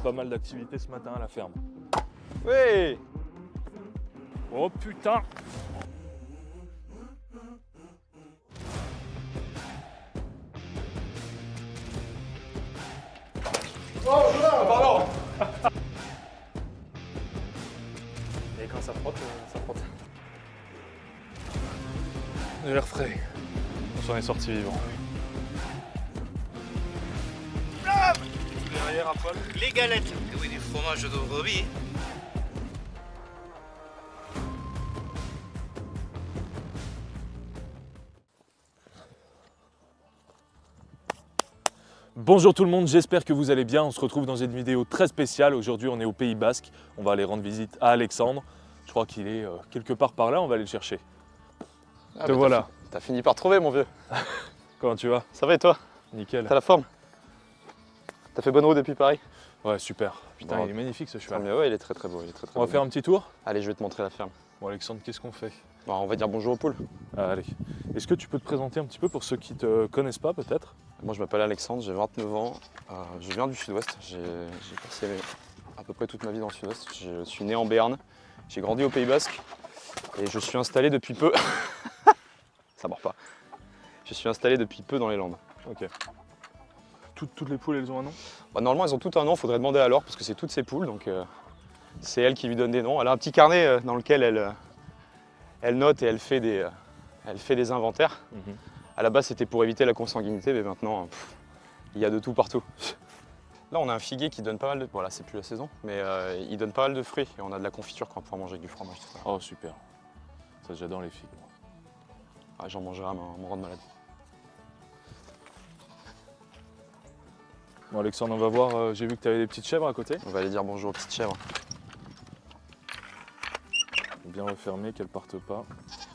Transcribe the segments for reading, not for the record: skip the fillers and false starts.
pas mal d'activités ce matin à la ferme. Oui. Oh putain! Oh pardon. Et quand ça frotte, ça frotte. De l'air frais. On s'en est sorti vivant. Derrière à poil. Les galettes. Oui, du fromage de brebis. Bonjour tout le monde, j'espère que vous allez bien. On se retrouve dans une vidéo très spéciale. Aujourd'hui, on est au Pays Basque. On va aller rendre visite à Alexandre. Je crois qu'il est quelque part par là. On va aller le chercher. Te voilà. T'as fini par trouver, mon vieux. Comment tu vas? Ça va et toi? Nickel. T'as la forme? T'as fait bonne route depuis Paris? Ouais, super. Putain, Bon, il est magnifique ce cheval. Mais ouais, il est très très beau. On va faire un petit tour? Allez, je vais te montrer la ferme. Bon Alexandre, qu'est-ce qu'on fait? Bon, on va dire bonjour aux poules. Ah, allez. Est-ce que tu peux te présenter un petit peu pour ceux qui ne te connaissent pas peut-être? Moi, je m'appelle Alexandre, j'ai 29 ans. Je viens du sud-ouest. J'ai passé à peu près toute ma vie dans le sud-ouest. Je suis né en Béarn. J'ai grandi au Pays Basque. Et je suis installé depuis peu. Ça mord pas. Je suis installé depuis peu dans les Landes. Ok. Toutes les poules, elles ont un nom? Bah, normalement, elles ont toutes un nom. Il faudrait demander à Laure parce que c'est toutes ses poules. Donc, c'est elle qui lui donne des noms. Elle a un petit carnet dans lequel elle note et elle fait des inventaires. À la base, c'était pour éviter la consanguinité, mais maintenant, il y a de tout partout. Là, on a un figuier qui donne pas mal de... Voilà, c'est plus la saison, mais il donne pas mal de fruits et on a de la confiture qu'on va pouvoir manger avec du fromage. Tout ça. Oh super. Ça j'adore les figues. Moi. Ah, j'en mangerai à mon rang de malade. Bon Alexandre, on va voir. J'ai vu que tu avais des petites chèvres à côté. On va aller dire bonjour aux petites chèvres. Bien refermer, qu'elles partent pas.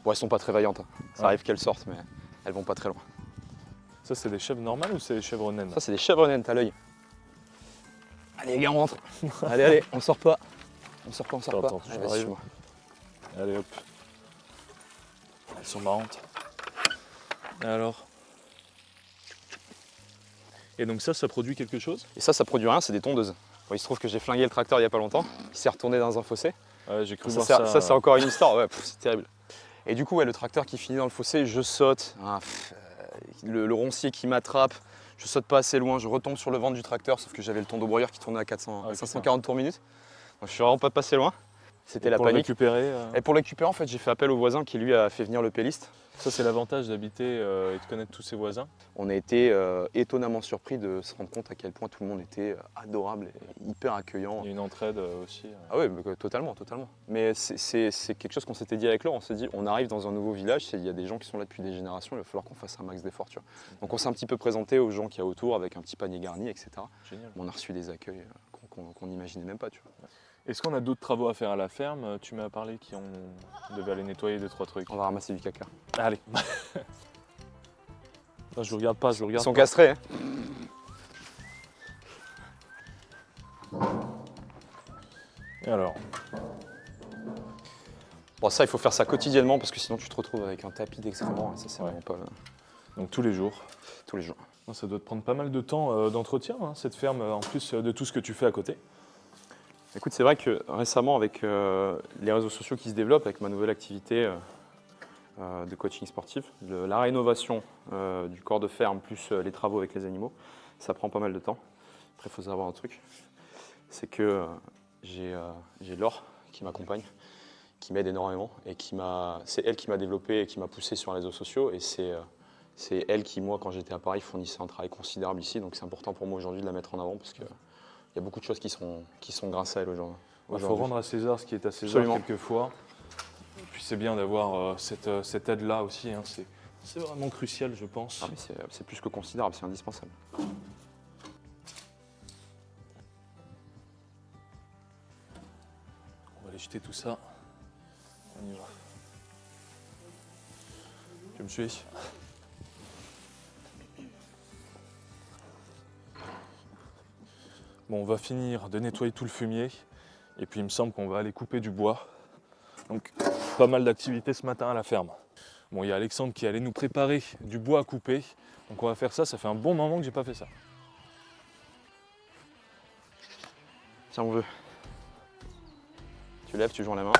Bon, elles sont pas très vaillantes. Hein. Ça arrive qu'elles sortent, mais elles vont pas très loin. Ça, c'est des chèvres normales ou c'est des chèvres naines? Ça, c'est des chèvres naines, t'as l'œil. Allez, les gars, on rentre. Allez, on sort pas. On sort pas. Attends, Allez, j'arrive. suis-moi. Allez hop. Elles sont marrantes. Et alors? Et donc ça produit quelque chose? Et ça produit rien, c'est des tondeuses. Bon, il se trouve que j'ai flingué le tracteur il y a pas longtemps. Il s'est retourné dans un fossé. Ouais, j'ai cru voir Ça, ça. c'est encore une histoire, ouais, c'est terrible. Et du coup, ouais, le tracteur qui finit dans le fossé, je saute, le roncier qui m'attrape, je saute pas assez loin, je retombe sur le ventre du tracteur, sauf que j'avais le tondeau broyeur qui tournait à 540 tours minute. Donc je suis vraiment pas passé loin. C'était la pour panique. Le récupérer, Et pour le récupérer, en fait, j'ai fait appel au voisin qui lui a fait venir le péliste. Ça, c'est l'avantage d'habiter et de connaître tous ses voisins. On a été étonnamment surpris de se rendre compte à quel point tout le monde était adorable et hyper accueillant. Il y a une entraide aussi. Ah oui, totalement. Mais c'est quelque chose qu'on s'était dit avec Laure, on s'est dit on arrive dans un nouveau village, il y a des gens qui sont là depuis des générations, il va falloir qu'on fasse un max d'efforts. Donc on s'est un petit peu présenté aux gens qu'il y a autour avec un petit panier garni, etc. Génial. On a reçu des accueils qu'on n'imaginait même pas. Tu vois. Est-ce qu'on a d'autres travaux à faire à la ferme? Tu m'as parlé qu'on devait aller nettoyer 2-3 trucs. On va ramasser du caca. Allez. Non, je regarde pas, Ils sont castrés. Hein. Et alors? Bon, ça, il faut faire ça quotidiennement parce que sinon tu te retrouves avec un tapis d'excréments. Ça, c'est vraiment pas. Donc tous les jours? Tous les jours. Ça doit te prendre pas mal de temps d'entretien, hein, cette ferme, en plus de tout ce que tu fais à côté. Écoute, c'est vrai que récemment, avec les réseaux sociaux qui se développent, avec ma nouvelle activité de coaching sportif, la rénovation du corps de ferme plus les travaux avec les animaux, ça prend pas mal de temps. Après, il faut savoir un truc, c'est que j'ai Laure qui m'accompagne, qui m'aide énormément et c'est elle qui m'a développé et qui m'a poussé sur les réseaux sociaux et c'est elle qui, moi, quand j'étais à Paris, fournissait un travail considérable ici. Donc c'est important pour moi aujourd'hui de la mettre en avant parce que il y a beaucoup de choses qui sont grâce à elle aujourd'hui. Il faut rendre à César ce qui est à César. Absolument. Quelquefois. Et puis c'est bien d'avoir cette aide-là aussi. Hein. C'est vraiment crucial, je pense. Ah, mais c'est plus que considérable, c'est indispensable. On va aller jeter tout ça. On y va. Tu me suis? Bon, on va finir de nettoyer tout le fumier et puis il me semble qu'on va aller couper du bois. Donc pas mal d'activités ce matin à la ferme. Bon, il y a Alexandre qui allait nous préparer du bois à couper. Donc on va faire ça, ça fait un bon moment que j'ai pas fait ça. Tiens, on veut. Tu lèves, tu joins la main.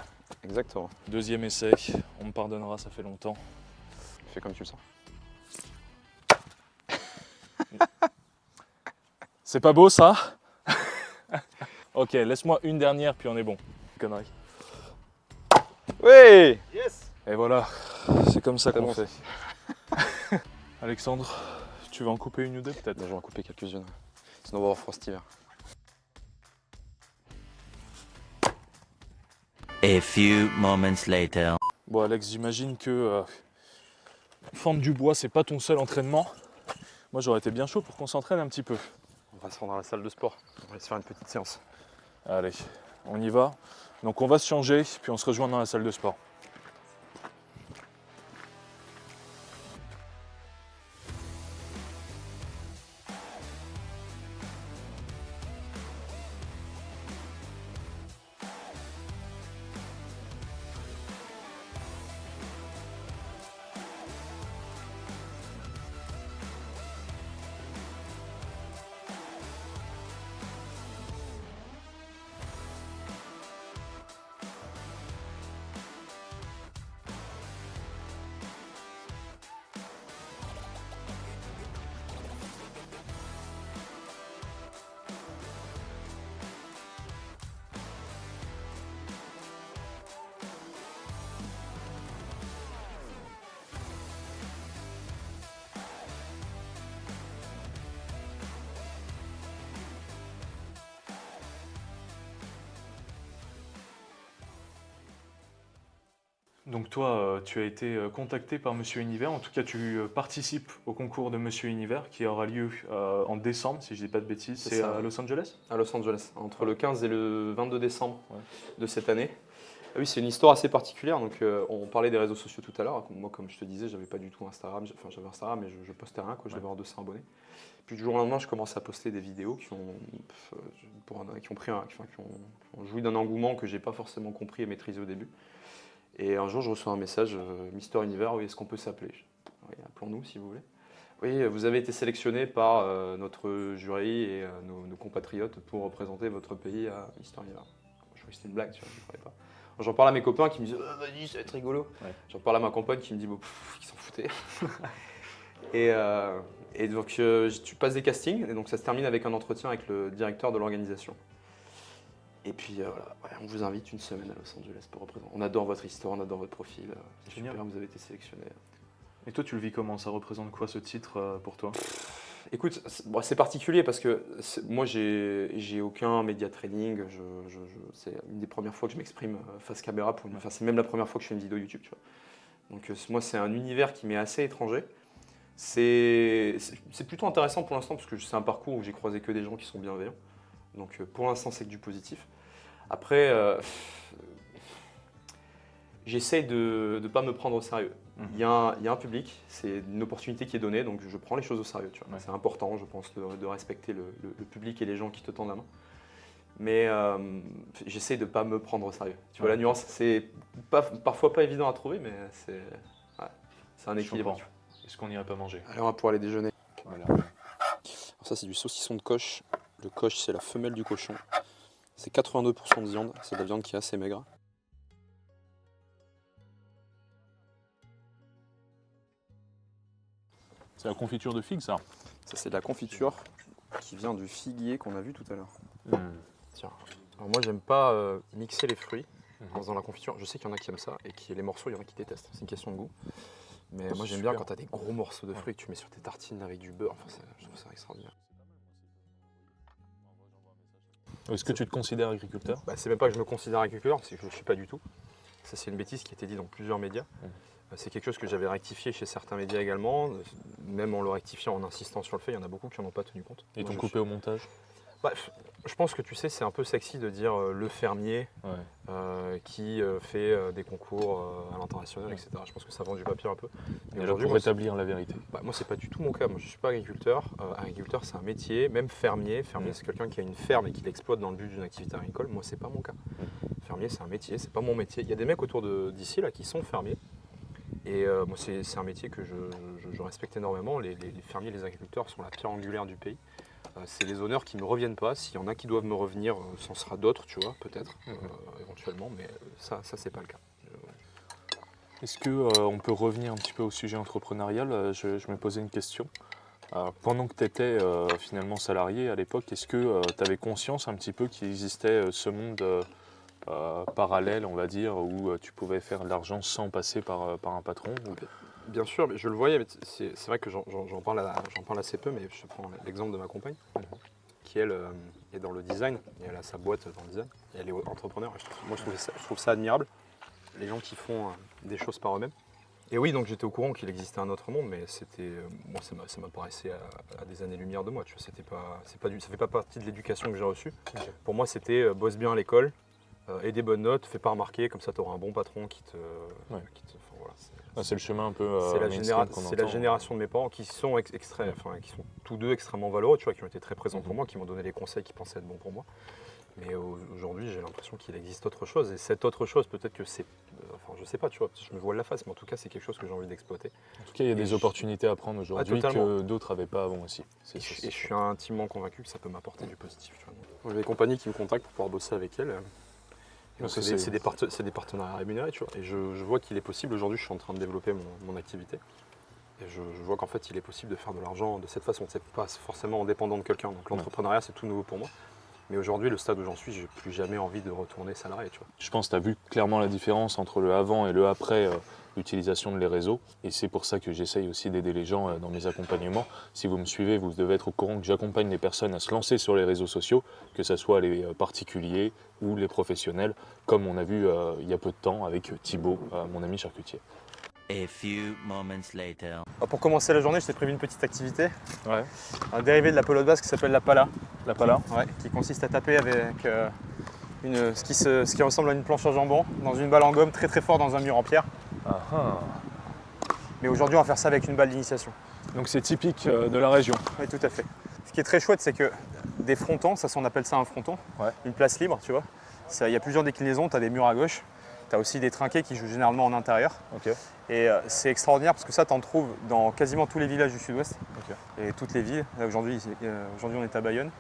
Exactement. Deuxième essai, on me pardonnera, ça fait longtemps. Fais comme tu le sens. C'est pas beau ça? Ok, laisse-moi une dernière puis on est bon. Connerie. Oui! Et voilà, c'est comme ça C'est qu'on bon. fait. Alexandre, tu vas en couper une ou deux peut-être? Je vais en couper quelques-unes. Sinon, on va avoir froid cet hiver. A few moments later. Bon Alex, j'imagine que fendre du bois c'est pas ton seul entraînement. Moi j'aurais été bien chaud pour qu'on s'entraîne un petit peu. On va se rendre à la salle de sport. On va se faire une petite séance. Allez, on y va. Donc on va se changer puis on se rejoint dans la salle de sport. Donc toi, tu as été contacté par Monsieur Univers, en tout cas tu participes au concours de Monsieur Univers qui aura lieu en décembre, si je ne dis pas de bêtises, C'est c'est ça. à Los Angeles? À Los Angeles, entre le 15 et le 22 décembre Ouais. de cette année. Ah oui, c'est une histoire assez particulière. Donc, on parlait des réseaux sociaux tout à l'heure. Moi, comme je te disais, j'avais pas du tout Instagram. Enfin, j'avais Instagram, mais je postais rien. Je devais avoir 200 abonnés. Puis du jour au lendemain, je commence à poster des vidéos qui ont joui d'un engouement que j'ai pas forcément compris et maîtrisé au début. Et un jour, je reçois un message, Mister Univers, oui, est-ce qu'on peut s'appeler? Oui, appelons-nous si vous voulez. Oui, vous avez été sélectionné par notre jury et nos compatriotes pour représenter votre pays à Mister Univers. Je croyais que c'était une blague, tu vois, je ne croyais pas. J'en parle à mes copains qui me disent vas-y, ça va être rigolo. Ouais. J'en parle à ma compagne qui me dit qu'ils s'en foutaient. et donc tu passes des castings et donc ça se termine avec un entretien avec le directeur de l'organisation. Et puis voilà, ouais, on vous invite une semaine à Los Angeles pour représenter. On adore votre histoire, on adore votre profil. C'est Génial. super, vous avez été sélectionné. Et toi tu le vis comment? Ça représente quoi ce titre pour toi? Écoute, c'est particulier parce que moi j'ai aucun média training. C'est une des premières fois que je m'exprime face caméra. Enfin, c'est même la première fois que je fais une vidéo YouTube. Tu vois. Donc moi c'est un univers qui m'est assez étranger. C'est plutôt intéressant pour l'instant parce que c'est un parcours où j'ai croisé que des gens qui sont bienveillants. Donc pour l'instant c'est que du positif. Après, j'essaie de ne pas me prendre au sérieux. Il y a un public, c'est une opportunité qui est donnée, donc je prends les choses au sérieux. Tu vois. Ouais. C'est important, je pense, de respecter le public et les gens qui te tendent la main. Mais j'essaie de ne pas me prendre au sérieux. Tu vois, la nuance, c'est parfois pas évident à trouver, mais c'est un équilibre. Est-ce qu'on n'irait pas manger? Allez, on va pouvoir aller déjeuner. Voilà. Alors ça, c'est du saucisson de coche. Le coche, c'est la femelle du cochon. C'est 82% de viande, c'est de la viande qui est assez maigre. C'est la confiture de figue ça? Ça, c'est de la confiture qui vient du figuier qu'on a vu tout à l'heure. Tiens, alors moi, j'aime pas mixer les fruits en faisant la confiture. Je sais qu'il y en a qui aiment ça et les morceaux, il y en a qui détestent. C'est une question de goût. Mais moi, j'aime bien quand tu as des gros morceaux de fruits que tu mets sur tes tartines avec du beurre. Enfin, je trouve ça extraordinaire. Est-ce que tu te considères agriculteur? C'est même pas que je me considère agriculteur, c'est que je ne le suis pas du tout. Ça, c'est une bêtise qui a été dit dans plusieurs médias. C'est quelque chose que j'avais rectifié chez certains médias également, même en le rectifiant, en insistant sur le fait, il y en a beaucoup qui n'en ont pas tenu compte. Et t'ont coupé au montage? Je pense que tu sais, c'est un peu sexy de dire le fermier qui fait des concours à l'international, etc. Je pense que ça vend du papier un peu. Et alors pour rétablir la vérité? Moi, c'est pas du tout mon cas. Moi, je suis pas agriculteur. Agriculteur, c'est un métier. Même fermier. Fermier, c'est quelqu'un qui a une ferme et qui l'exploite dans le but d'une activité agricole. Moi, c'est pas mon cas. Fermier, c'est un métier. C'est pas mon métier. Il y a des mecs autour d'ici là qui sont fermiers. Et moi, c'est un métier que je respecte énormément. Les fermiers, les agriculteurs sont la pierre angulaire du pays. C'est les honneurs qui ne me reviennent pas. S'il y en a qui doivent me revenir, c'en sera d'autres, tu vois, peut-être, éventuellement, mais ça c'est pas le cas. Est-ce qu'on peut revenir un petit peu au sujet entrepreneurial? Je me posais une question. Pendant que tu étais finalement salarié à l'époque, est-ce que tu avais conscience un petit peu qu'il existait ce monde parallèle, on va dire, où tu pouvais faire de l'argent sans passer par un patron Bien sûr, mais je le voyais, mais c'est vrai que j'en parle assez peu, mais je prends l'exemple de ma compagne, qui elle est dans le design, et elle a sa boîte dans le design, et elle est entrepreneur. Moi je trouve ça admirable, les gens qui font des choses par eux-mêmes. Et oui, donc j'étais au courant qu'il existait un autre monde, mais c'était, moi ça m'a paraissé à des années-lumière de moi. Tu vois, ça fait pas partie de l'éducation que j'ai reçue. Okay. Pour moi, c'était bosse bien à l'école, aie des bonnes notes, fais pas remarquer, comme ça tu auras un bon patron qui te voilà, c'est le chemin un peu. C'est la génération de mes parents qui sont qui sont tous deux extrêmement valeureux, tu vois, qui ont été très présents pour moi, qui m'ont donné les conseils qui pensaient être bons pour moi. Mais aujourd'hui, j'ai l'impression qu'il existe autre chose. Et cette autre chose, peut-être que c'est. Enfin, je sais pas, tu vois, je me voile la face, mais en tout cas, c'est quelque chose que j'ai envie d'exploiter. En tout cas, il y a des opportunités à prendre aujourd'hui que d'autres n'avaient pas avant aussi. Et je suis intimement convaincu que ça peut m'apporter du positif. J'ai des compagnies qui me contactent pour pouvoir bosser avec elles. C'est des partenariats rémunérés, tu vois. Et je vois qu'il est possible. Aujourd'hui, je suis en train de développer mon activité. Et je vois qu'en fait, il est possible de faire de l'argent de cette façon. C'est pas forcément en dépendant de quelqu'un. Donc l'entrepreneuriat, c'est tout nouveau pour moi. Mais aujourd'hui, le stade où j'en suis, j'ai plus jamais envie de retourner salarié, tu vois. Je pense que tu as vu clairement la différence entre le avant et le après l'utilisation de les réseaux. Et c'est pour ça que j'essaye aussi d'aider les gens dans mes accompagnements. Si vous me suivez, vous devez être au courant que j'accompagne les personnes à se lancer sur les réseaux sociaux, que ce soit les particuliers ou les professionnels, comme on a vu il y a peu de temps avec Thibaut, mon ami charcutier. A few moments later. Pour commencer la journée, je t'ai prévu une petite activité. Ouais. Un dérivé de la pelote basque qui s'appelle la pala. La pala. Ouais, qui consiste à taper avec ce qui ressemble à une planche à jambon dans une balle en gomme très très fort dans un mur en pierre. Mais aujourd'hui, on va faire ça avec une balle d'initiation. Donc c'est typique de la région. Oui, tout à fait. Ce qui est très chouette, c'est que des frontons, on appelle ça un fronton, une place libre, tu vois. Il y a plusieurs déclinaisons, tu as des murs à gauche. Tu as aussi des trinquets qui jouent généralement en intérieur. Okay. Et c'est extraordinaire parce que ça, tu en trouves dans quasiment tous les villages du sud-ouest. Okay. Et toutes les villes. Aujourd'hui, on est à Bayonne.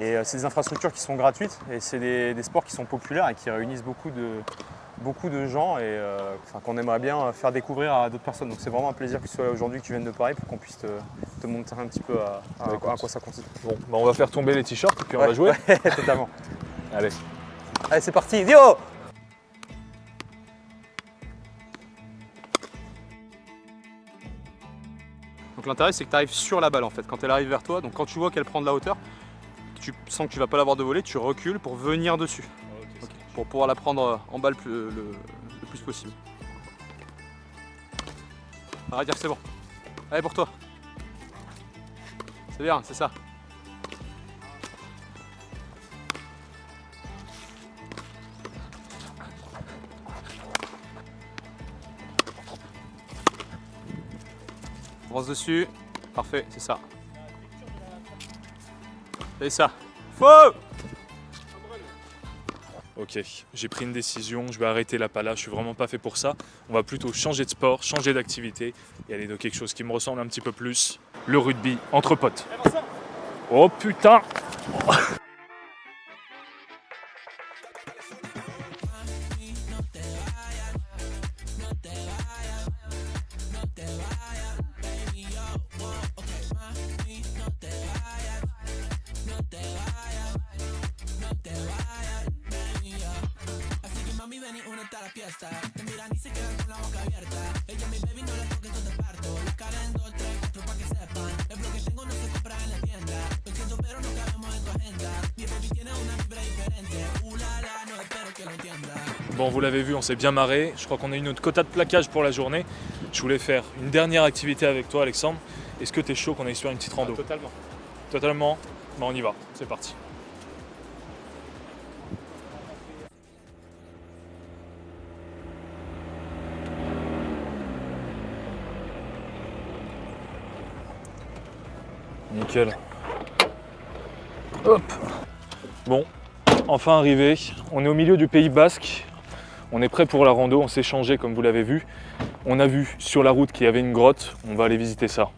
Et c'est des infrastructures qui sont gratuites et c'est des sports qui sont populaires et qui réunissent beaucoup de gens et qu'on aimerait bien faire découvrir à d'autres personnes. Donc c'est vraiment un plaisir que tu sois là aujourd'hui, que tu viennes de Paris pour qu'on puisse te montrer un petit peu à quoi ça consiste. Bon, bah on va faire tomber les t-shirts et puis on va jouer. Totalement. Allez, c'est parti, Dio! Donc l'intérêt, c'est que tu arrives sur la balle en fait, quand elle arrive vers toi. Donc quand tu vois qu'elle prend de la hauteur, tu sens que tu vas pas l'avoir de volée, tu recules pour venir dessus. Okay. Pour pouvoir la prendre en balle le plus possible. Arrête de dire que c'est bon. Allez pour toi. C'est bien, c'est ça. On avance dessus, parfait, c'est ça. C'est ça. Faux! Ok, j'ai pris une décision, je vais arrêter la pala, je suis vraiment pas fait pour ça. On va plutôt changer de sport, changer d'activité et aller dans quelque chose qui me ressemble un petit peu plus. Le rugby entre potes. Oh putain! Bon, vous l'avez vu, on s'est bien marré. Je crois qu'on a eu notre quota de plaquage pour la journée. Je voulais faire une dernière activité avec toi, Alexandre. Est-ce que tu es chaud qu'on aille sur une petite rando? Totalement. Totalement? Bon, on y va, c'est parti. Nickel. Hop. Bon, enfin arrivé. On est au milieu du Pays Basque. On est prêt pour la rando, on s'est changé comme vous l'avez vu. On a vu sur la route qu'il y avait une grotte, on va aller visiter ça.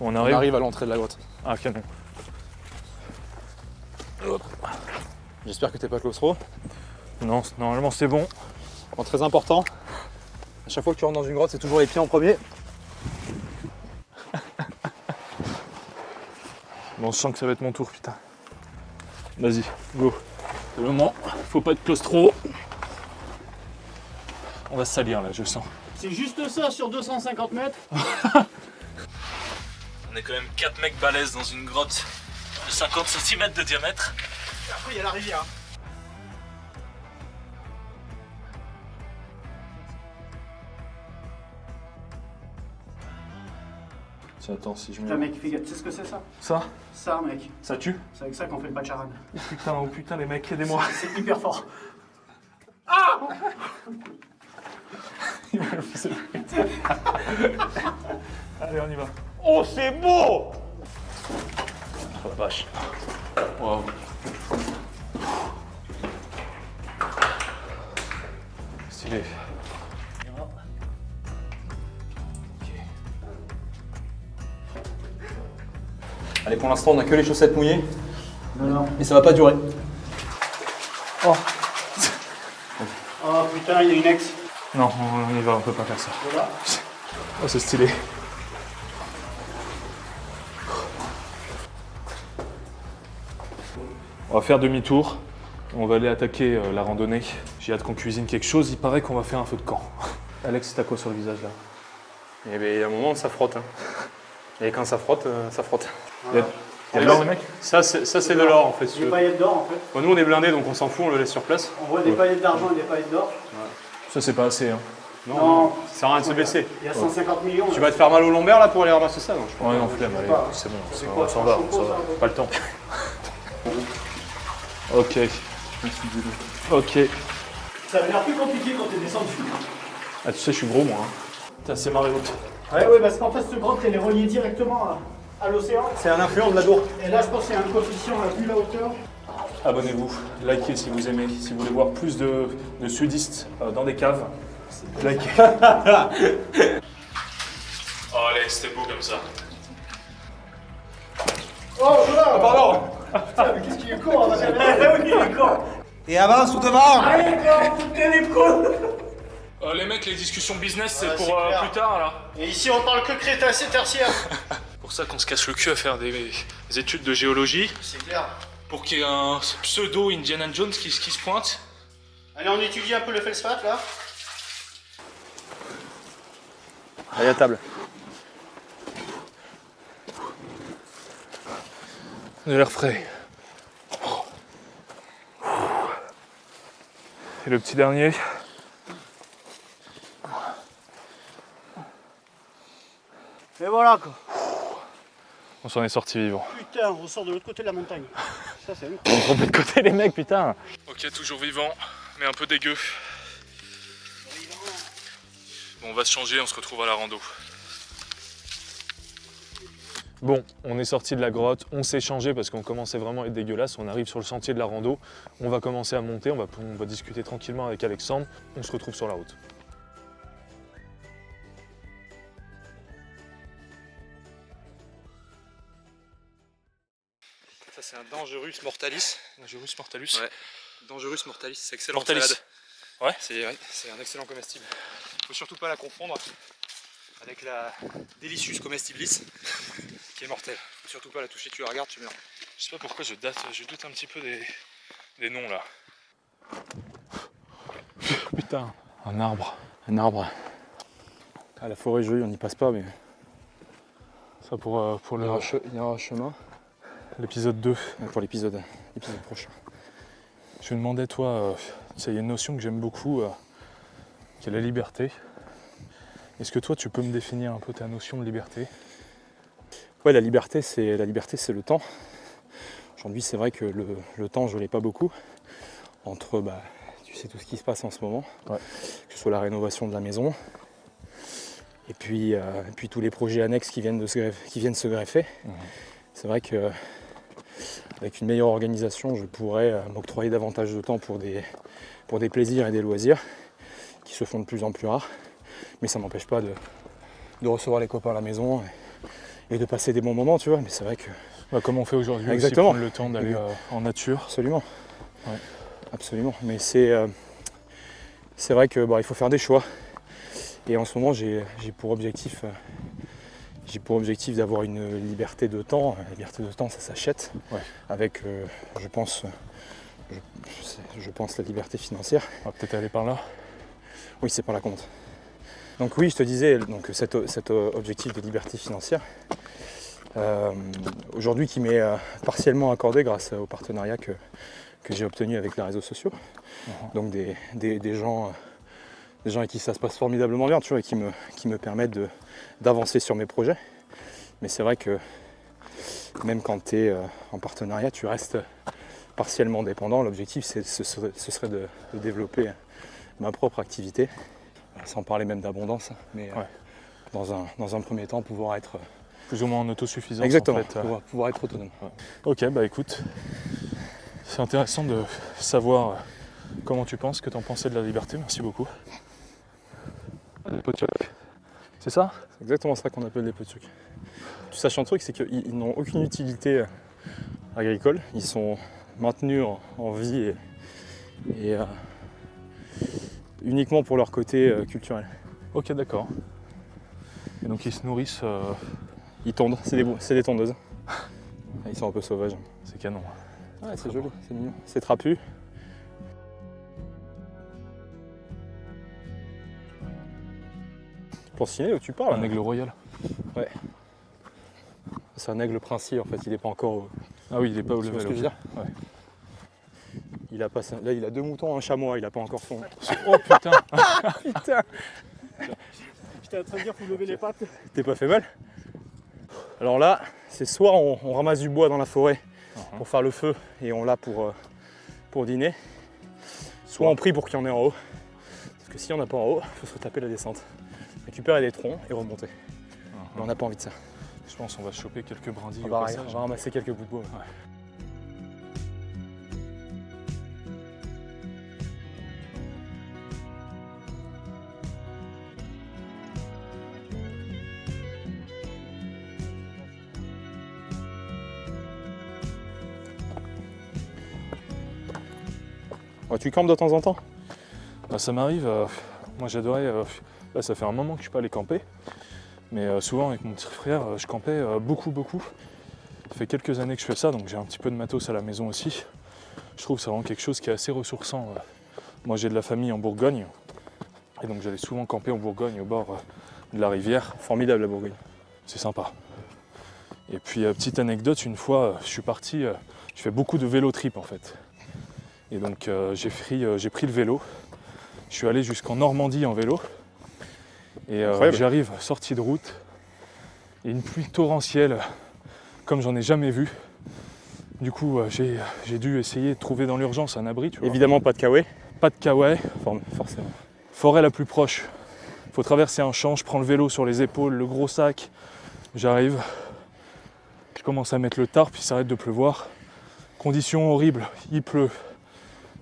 On On arrive à l'entrée de la grotte. Ah, canon. J'espère que t'es pas claustro. Non, normalement c'est bon. Bon, très important, à chaque fois que tu rentres dans une grotte, c'est toujours les pieds en premier. Bon, je sens que ça va être mon tour, putain. Vas-y, go. C'est le moment, faut pas être claustro. On va se salir là, je sens. C'est juste ça sur 250 mètres. On est quand même 4 mecs balèzes dans une grotte de 50 cm de diamètre. Et après, il y a la rivière. Tiens, attends, si je Putain, mec, fais gaffe, tu sais ce que c'est ça? Ça Ça, mec. Ça tue? C'est avec ça qu'on fait le patcharan. Putain, oh putain, les mecs, aidez-moi. C'est hyper fort. Allez, on y va. Oh, c'est beau! Oh la vache. Wow. Stylé. Allez, pour l'instant, on a que les chaussettes mouillées, Non. mais ça va pas durer. Oh putain, il y a une ex. Non, on y va, on peut pas faire ça. Voilà. Oh, c'est stylé. On va faire demi-tour. On va aller attaquer la randonnée. J'ai hâte qu'on cuisine quelque chose. Il paraît qu'on va faire un feu de camp. Alex, t'as quoi sur le visage là? Et bien, il y a un moment, ça frotte. Hein. Et quand ça frotte, ça frotte. Il y a de l'or, les mecs? Ça, c'est de l'or en fait. si tu Des veux. paillettes d'or en fait. Bon, nous, on est blindés, donc on s'en fout, on le laisse sur place. On voit des paillettes d'argent et des paillettes d'or. Ça, c'est pas assez. Hein. Non. Ça sert à rien de se baisser. Il y a 150 millions. Tu vas te faire mal au lombaire là pour aller ramasser ça, non je Ouais, non, flemme, allez, pas. c'est bon, C'est on quoi, s'en va, un on s'en va. choco, ça, Pas le temps. Ok. Ok. Ça avait l'air plus compliqué quand t'es descendu. Ah, tu sais, je suis gros, moi. Hein. Putain, c'est marée haute. Ouais, parce qu'en fait, cette grotte, elle est reliée directement à l'océan. C'est un influent de la Dour. Et là, je pense qu'il y a un coefficient vu la hauteur. Abonnez-vous, likez si vous aimez. Si vous voulez voir plus de sudistes dans des caves, likez. Oh, allez, c'était beau comme ça. Oh, voilà. Pardon. Putain, mais qu'est-ce qu'il est con, hein, oui, il est con. Et avance ou devant? Allez, quoi, putain, les cons. Les mecs, les discussions business, c'est Ouais, pour c'est clair. plus tard, là. Et ici, on parle que crétacé tertiaire. C'est pour ça qu'on se casse le cul à faire des études de géologie, C'est clair. pour qu'il y ait un pseudo Indiana Jones qui se pointe. Allez, on étudie un peu le feldspath, là. Allez, à table. On a l'air frais. Et le petit dernier. Et voilà, quoi. On s'en est sorti vivant. Putain, on ressort de l'autre côté de la montagne. Ça, c'est On se remet de côté les mecs, putain. Ok, toujours vivant, mais un peu dégueu. Bon, on va se changer, on se retrouve à la rando. Bon, on est sorti de la grotte, on s'est changé parce qu'on commençait vraiment à être dégueulasse. On arrive sur le sentier de la rando, on va commencer à monter, on va discuter tranquillement avec Alexandre. On se retrouve sur la route. Ça, c'est un Dangerous Mortalis. Dangerous Mortalus. Ouais. Dangerous Mortalis, c'est excellent. Mortalis. Salade. Ouais. C'est un excellent comestible. Faut surtout pas la confondre avec la Delicious Comestibilis, qui est mortelle. Faut surtout pas la toucher, tu la regardes, tu meurs. Je sais pas pourquoi je doute un petit peu des noms là. Putain, un arbre. Un arbre. Ah, la forêt jolie, on n'y passe pas, mais Ça pour il y aura un chemin l'épisode 2. pour l'épisode prochain. Je me demandais, toi, il y a une notion que j'aime beaucoup, qui est la liberté. Est-ce que toi, tu peux me définir un peu ta notion de liberté? Ouais, la liberté, c'est le temps. Aujourd'hui, c'est vrai que le temps, je l'ai pas beaucoup. Entre, tu sais, tout ce qui se passe en ce moment, Ouais. que ce soit la rénovation de la maison, et puis tous les projets annexes qui viennent se greffer. Mhm. C'est vrai que avec une meilleure organisation, je pourrais m'octroyer davantage de temps pour des plaisirs et des loisirs qui se font de plus en plus rares. Mais ça ne m'empêche pas de recevoir les copains à la maison et de passer des bons moments, tu vois. Mais c'est vrai que Bah, comme on fait aujourd'hui, aussi, Exactement. prendre le temps d'aller en nature. absolument, Ouais. absolument. Mais c'est vrai que il faut faire des choix. Et en ce moment, j'ai pour objectif d'avoir une liberté de temps. La liberté de temps, ça s'achète. Ouais. Avec, je pense, la liberté financière. On va peut-être aller par là. Oui, c'est par la compte. Donc oui, je te disais, donc cet objectif de liberté financière, aujourd'hui qui m'est partiellement accordé grâce au partenariat que j'ai obtenu avec les réseaux sociaux. Donc des gens avec qui ça se passe formidablement bien, tu vois, et qui me permettent d'avancer sur mes projets. Mais c'est vrai que même quand tu es en partenariat, tu restes partiellement dépendant. L'objectif, ce serait de développer ma propre activité, sans parler même d'abondance, mais dans un premier temps, pouvoir être... Plus ou moins en autosuffisance. Exactement, En fait. pouvoir être autonome. Ok, bah écoute, c'est intéressant de savoir comment tu penses, que tu en pensais de la liberté. Merci beaucoup. C'est ça? C'est exactement ça qu'on appelle les potucs. Tu saches un truc, c'est qu'ils n'ont aucune utilité agricole. Ils sont maintenus en vie et uniquement pour leur côté culturel. Ok, d'accord. Et donc ils se nourrissent, Ils tondent, c'est des tondeuses. Ils sont un peu sauvages. c'est canon. Ouais, c'est joli, c'est mignon. C'est trapu. Porcinet, où tu parles? Un aigle royal. C'est un aigle princier en fait, il n'est pas encore au... Ah oui, il est pas au Tu vois level. ce que je veux ok. dire? Ouais. Là, il a 2 moutons, un chamois, il n'a pas encore son... Oh putain. Putain, J'étais en train de dire, faut lever les pattes. t'es pas fait mal? Alors là, c'est soit on ramasse du bois dans la forêt pour faire le feu et on l'a pour dîner, soit on prie pour qu'il y en ait en haut. Parce que s'il n'y en a pas en haut, il faut se retaper la descente. Récupérer des troncs et remonter. Mais on n'a pas envie de ça. Je pense qu'on va choper quelques brindilles On au va passage. ramasser quelques bouts de bois. Ouais, tu campes de temps en temps? Bah, ça m'arrive, moi j'adorais, là ça fait un moment que je suis pas allé camper, mais souvent avec mon petit frère je campais beaucoup. Ça fait quelques années que je fais ça, donc j'ai un petit peu de matos à la maison aussi. Je trouve que c'est vraiment quelque chose qui est assez ressourçant. Moi j'ai de la famille en Bourgogne, et donc j'allais souvent camper en Bourgogne au bord de la rivière. Formidable la Bourgogne. C'est sympa. Et puis petite anecdote, une fois je suis parti, je fais beaucoup de vélo trip en fait. Et donc j'ai pris le vélo, je suis allé jusqu'en Normandie en vélo. Et j'arrive, sortie de route, et une pluie torrentielle, comme j'en ai jamais vu. Du coup j'ai dû essayer de trouver dans l'urgence un abri, tu vois. Évidemment pas de kawaii. Pas de kawaii, Forcément. forêt la plus proche. Il faut traverser un champ, je prends le vélo sur les épaules, le gros sac, j'arrive. Je commence à mettre le tarp, il s'arrête de pleuvoir. Conditions horribles, il pleut.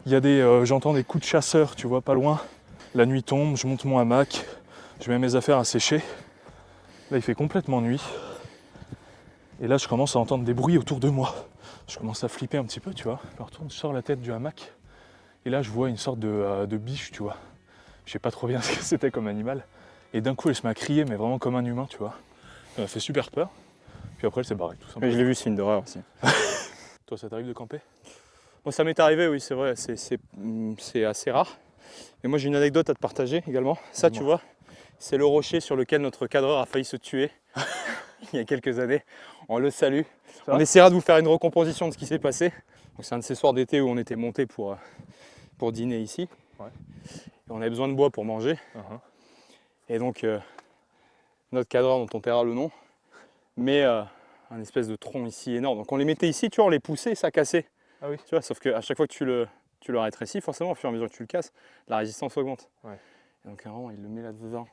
Il y a j'entends des coups de chasseurs, tu vois, pas loin. La nuit tombe, je monte mon hamac, je mets mes affaires à sécher. Là, il fait complètement nuit. Et là, je commence à entendre des bruits autour de moi. Je commence à flipper un petit peu, tu vois. Je me retourne, je sors la tête du hamac. Et là, je vois une sorte de biche, tu vois. Je sais pas trop bien ce que c'était comme animal. Et d'un coup, elle se met à crier, mais vraiment comme un humain, tu vois. Ça m'a fait super peur. Puis après, elle s'est barrée, tout Mais simplement. je l'ai vu, ce film d'horreur aussi. Toi, ça t'arrive de camper? Bon, ça m'est arrivé, oui, c'est vrai, c'est assez rare. Mais moi, j'ai une anecdote à te partager également. Ça, tu vois, c'est le rocher sur lequel notre cadreur a failli se tuer il y a quelques années. On le salue. On essaiera de vous faire une recomposition de ce qui s'est passé. Donc, c'est un de ces soirs d'été où on était monté pour dîner ici. Ouais. Et on avait besoin de bois pour manger. Et donc, notre cadreur, dont on taira le nom, met un espèce de tronc ici énorme. Donc, on les mettait ici, tu vois, on les poussait, ça cassait. Ah oui. Tu vois, sauf qu'à chaque fois que tu le rétrécis, forcément, au fur et à mesure que tu le casses, la résistance augmente. Ouais. Et donc, vraiment, il le met là-dedans.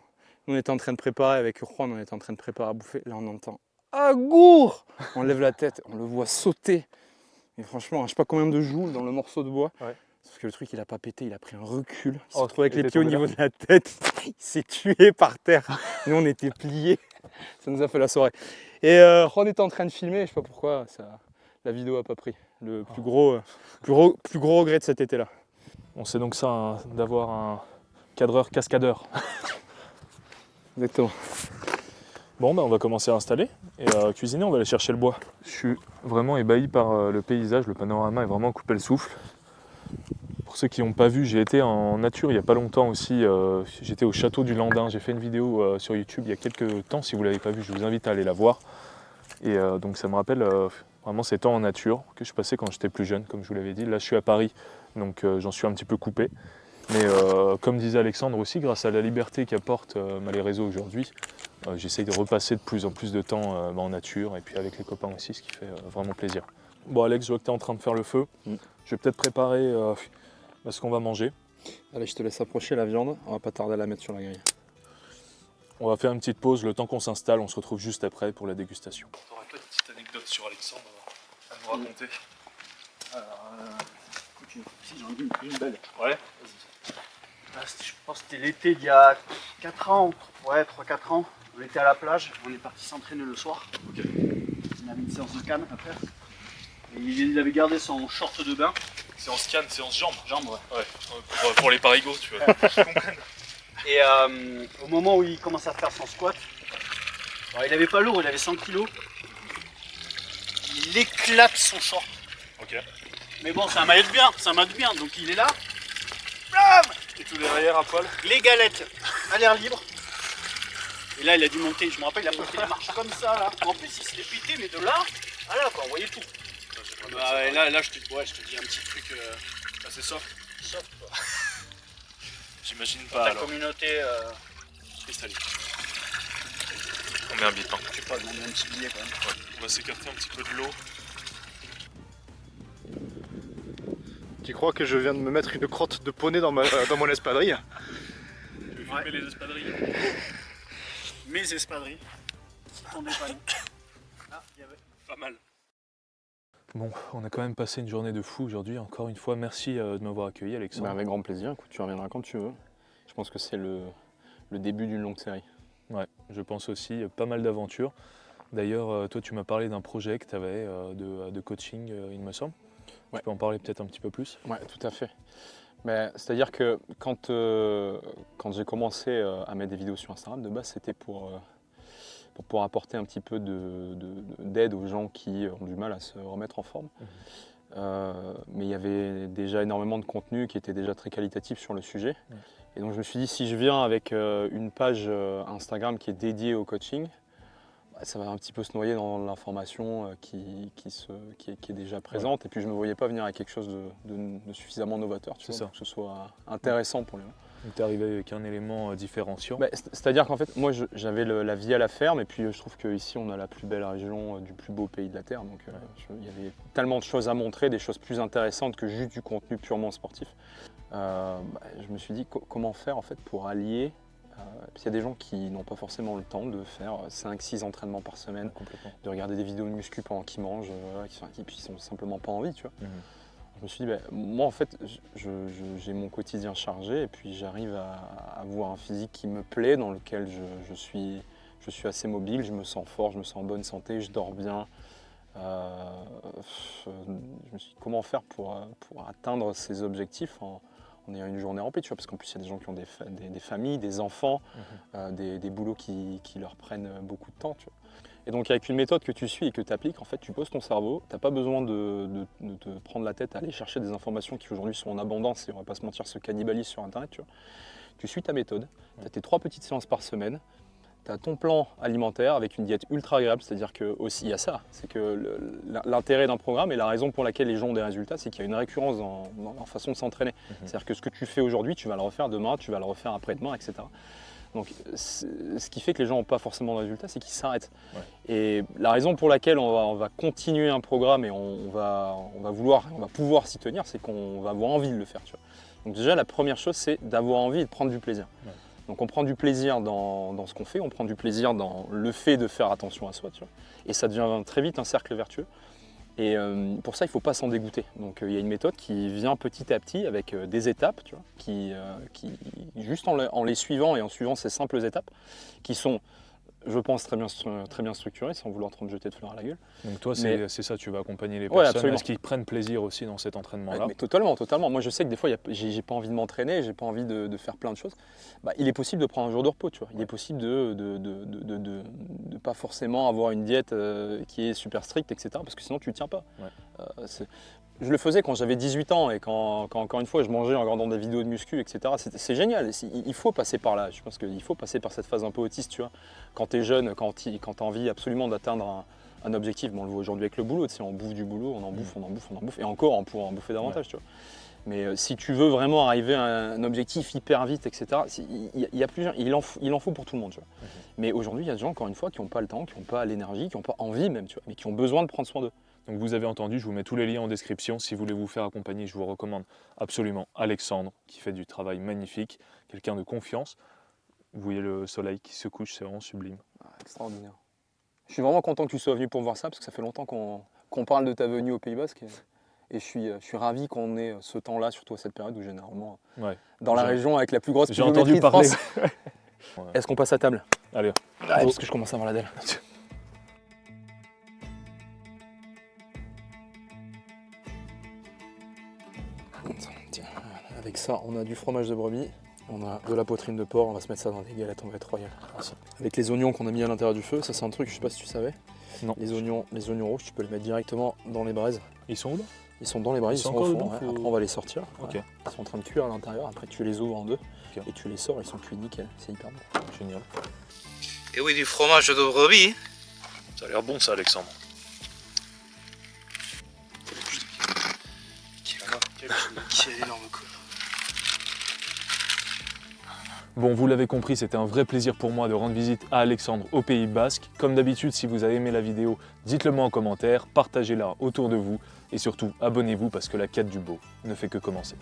Nous, on était en train de préparer, avec Juan, on était en train de préparer à bouffer. Là, on entend « Agour !» On lève la tête, on le voit sauter. Et franchement, je sais pas combien de joules dans le morceau de bois. Ouais. Sauf que le truc, il a pas pété, il a pris un recul. Il s'est Oh, retrouvé avec il les était pieds au tombé niveau de la tête. Il s'est tué par terre. Nous, on était pliés. Ça nous a fait la soirée. Et Ron était en train de filmer, je sais pas pourquoi, la vidéo a pas pris. Le plus gros regret de cet été-là. Bon, c'est donc ça, hein, d'avoir un cadreur cascadeur. Exactement. Bon, on va commencer à installer et cuisiner, on va aller chercher le bois. Je suis vraiment ébahi par le paysage, le panorama est vraiment coupé le souffle. Pour ceux qui n'ont pas vu, j'ai été en nature il n'y a pas longtemps aussi, j'étais au château du Landin, j'ai fait une vidéo sur YouTube il y a quelques temps, si vous ne l'avez pas vue, je vous invite à aller la voir. Et donc ça me rappelle vraiment ces temps en nature que je passais quand j'étais plus jeune, comme je vous l'avais dit. Là je suis à Paris, donc j'en suis un petit peu coupé. Mais comme disait Alexandre aussi, grâce à la liberté qu'apportent les réseaux aujourd'hui, j'essaye de repasser de plus en plus de temps en nature et puis avec les copains aussi, ce qui fait vraiment plaisir. Bon Alex, je vois que tu es en train de faire le feu. Je vais peut-être préparer ce qu'on va manger. Allez, je te laisse approcher la viande, on va pas tarder à la mettre sur la grille. On va faire une petite pause, le temps qu'on s'installe, on se retrouve juste après pour la dégustation. Tu n'aurais pas une petite anecdote sur Alexandre à nous raconter? Alors, écoute, si j'en ai une belle. Ouais, Là, je pense que c'était l'été d'il y a 4 ans, ouais, 3-4 ans. On était à la plage, on est parti s'entraîner le soir. ok. On avait une séance de canne après. Et il avait gardé son short de bain. Séance canne, séance jambes. Jambes, ouais. Ouais, pour les parigots, tu vois. Et au moment où il commence à faire son squat, alors il avait pas lourd, il avait 100 kg. Il éclate son short. Ok. Mais bon, c'est un maillot de bien, donc il est là. Blam! Et tout derrière à poil. Les galettes à l'air libre. Et là, il a dû monter, je me rappelle, il a monté les marches comme ça, là. En plus, il s'est pété, mais de là à là, quoi, on voyait tout. Bah, ouais, là je te dis un petit truc assez soft. soft, quoi. J'imagine Pour pas ta alors. communauté Cristalline. On met un bip. Hein. je sais pas, demander un petit billet, quand même. Ouais. On va s'écarter un petit peu de l'eau. Tu crois que je viens de me mettre une crotte de poney dans mon espadrille? Tu veux filmer les espadrilles? Mes espadrilles. Ton dépanne. Ah, il y avait. Pas mal. Bon, on a quand même passé une journée de fou aujourd'hui. Encore une fois, merci de m'avoir accueilli, Alexandre. Bah, avec grand plaisir, écoute, tu reviendras quand tu veux. Je pense que c'est le début d'une longue série. Ouais, je pense aussi, pas mal d'aventures. D'ailleurs, toi, tu m'as parlé d'un projet que tu avais de coaching, il me semble. Ouais. Tu peux en parler peut-être un petit peu plus? Ouais, tout à fait. Mais c'est-à-dire que quand j'ai commencé à mettre des vidéos sur Instagram, de base, c'était pour pouvoir apporter un petit peu d'aide aux gens qui ont du mal à se remettre en forme. Mais il y avait déjà énormément de contenu qui était déjà très qualitatif sur le sujet. Et donc je me suis dit, si je viens avec une page Instagram qui est dédiée au coaching, ça va un petit peu se noyer dans l'information qui est déjà présente. Et puis je ne me voyais pas venir avec quelque chose de suffisamment novateur, tu vois, ça. pour que ce soit intéressant pour les gens. Donc tu es arrivé avec un élément différenciant. Bah, c'est-à-dire qu'en fait, moi j'avais la vie à la ferme et puis je trouve qu'ici on a la plus belle région du plus beau pays de la Terre. Donc il y avait tellement de choses à montrer, des choses plus intéressantes que juste du contenu purement sportif. Je me suis dit comment faire en fait pour allier. Il y a des gens qui n'ont pas forcément le temps de faire 5-6 entraînements par semaine, de regarder des vidéos de muscu pendant qu'ils mangent, et puis ils n'ont simplement pas envie. Tu vois. Je me suis dit, moi en fait, j'ai mon quotidien chargé et puis j'arrive à avoir un physique qui me plaît, dans lequel je suis assez mobile, je me sens fort, je me sens en bonne santé, je dors bien. Je me suis dit, comment faire pour atteindre ces objectifs en ayant une journée remplie, tu vois, parce qu'en plus il y a des gens qui ont des familles, des enfants, des boulots qui leur prennent beaucoup de temps, tu vois. Et donc avec une méthode que tu suis et que tu appliques, en fait tu poses ton cerveau, tu n'as pas besoin de te prendre la tête à aller chercher des informations qui aujourd'hui sont en abondance et on va pas se mentir se cannibalisent sur internet, tu vois. Tu suis ta méthode, tu as tes 3 petites séances par semaine, tu as ton plan alimentaire avec une diète ultra agréable, c'est-à-dire que aussi il y a ça, c'est que l'intérêt d'un programme et la raison pour laquelle les gens ont des résultats, c'est qu'il y a une récurrence dans leur façon de s'entraîner. C'est-à-dire que ce que tu fais aujourd'hui, tu vas le refaire demain, tu vas le refaire après-demain, etc. Donc ce qui fait que les gens n'ont pas forcément de résultats, c'est qu'ils s'arrêtent. Et la raison pour laquelle on va continuer un programme et on va pouvoir s'y tenir, c'est qu'on va avoir envie de le faire. Tu vois. Donc déjà la première chose, c'est d'avoir envie et de prendre du plaisir. Donc on prend du plaisir dans ce qu'on fait, on prend du plaisir dans le fait de faire attention à soi, tu vois. Et ça devient très vite un cercle vertueux. Et pour ça, il ne faut pas s'en dégoûter. Donc il y a une méthode qui vient petit à petit avec des étapes, tu vois, qui juste en les suivant et en suivant ces simples étapes, qui sont je pense, très bien structuré, sans vouloir trop me jeter de fleurs à la gueule. Donc toi, Mais- c'est ça, tu vas accompagner les Ouais, personnes. absolument. Est-ce qu'ils prennent plaisir aussi dans cet entraînement-là? Mais totalement, totalement. Moi, je sais que des fois, j'ai pas envie de m'entraîner, j'ai pas envie de faire plein de choses. Bah, il est possible de prendre un jour de repos, tu vois. Il est possible de pas forcément avoir une diète qui est super stricte, etc. Parce que sinon, tu ne tiens pas. Ouais. Je le faisais quand j'avais 18 ans et quand, encore une fois, je mangeais en regardant des vidéos de muscu, etc. C'est génial. Il faut passer par là. Je pense qu'il faut passer par cette phase un peu autiste, tu vois. Quand tu es jeune, quand tu as envie absolument d'atteindre un objectif, bon, on le voit aujourd'hui avec le boulot, tu sais, on bouffe du boulot, on en bouffe, et encore, on pourrait en bouffer davantage, tu vois. Mais si tu veux vraiment arriver à un objectif hyper vite, etc., il en faut pour tout le monde, tu vois. Mais aujourd'hui, il y a des gens, encore une fois, qui n'ont pas le temps, qui n'ont pas l'énergie, qui n'ont pas envie même, tu vois, mais qui ont besoin de prendre soin d'eux. Donc vous avez entendu, je vous mets tous les liens en description. Si vous voulez vous faire accompagner, je vous recommande absolument Alexandre, qui fait du travail magnifique, quelqu'un de confiance. Vous voyez le soleil qui se couche, c'est vraiment sublime. Extraordinaire. Je suis vraiment content que tu sois venu pour voir ça, parce que ça fait longtemps qu'on parle de ta venue au Pays Basque. Et je suis ravi qu'on ait ce temps-là, surtout à cette période où généralement, Ouais. dans la région avec la plus grosse J'ai pluviométrie entendu de parler. France. Est-ce qu'on passe à table? Allez, Parce que je commence à avoir la dalle. Tiens, avec ça, on a du fromage de brebis, on a de la poitrine de porc, on va se mettre ça dans des galettes, on va être royal. Avec les oignons qu'on a mis à l'intérieur du feu, ça c'est un truc, je sais pas si tu savais. Non. Les oignons rouges, tu peux les mettre directement dans les braises. ils sont où là? Ils sont dans les braises, ils sont encore au fond. dedans, Ouais. faut- Après, on va les sortir. Ok. Ouais. Ils sont en train de cuire à l'intérieur. Après, tu les ouvres en deux Ok. et tu les sors. Ils sont cuits nickel. C'est hyper bon. Génial. Et oui, du fromage de brebis. Ça a l'air bon ça, Alexandre. Quel énorme coup. Bon, vous l'avez compris, c'était un vrai plaisir pour moi de rendre visite à Alexandre au Pays Basque. Comme d'habitude, si vous avez aimé la vidéo, dites-le moi en commentaire, partagez-la autour de vous et surtout abonnez-vous parce que la quête du beau ne fait que commencer.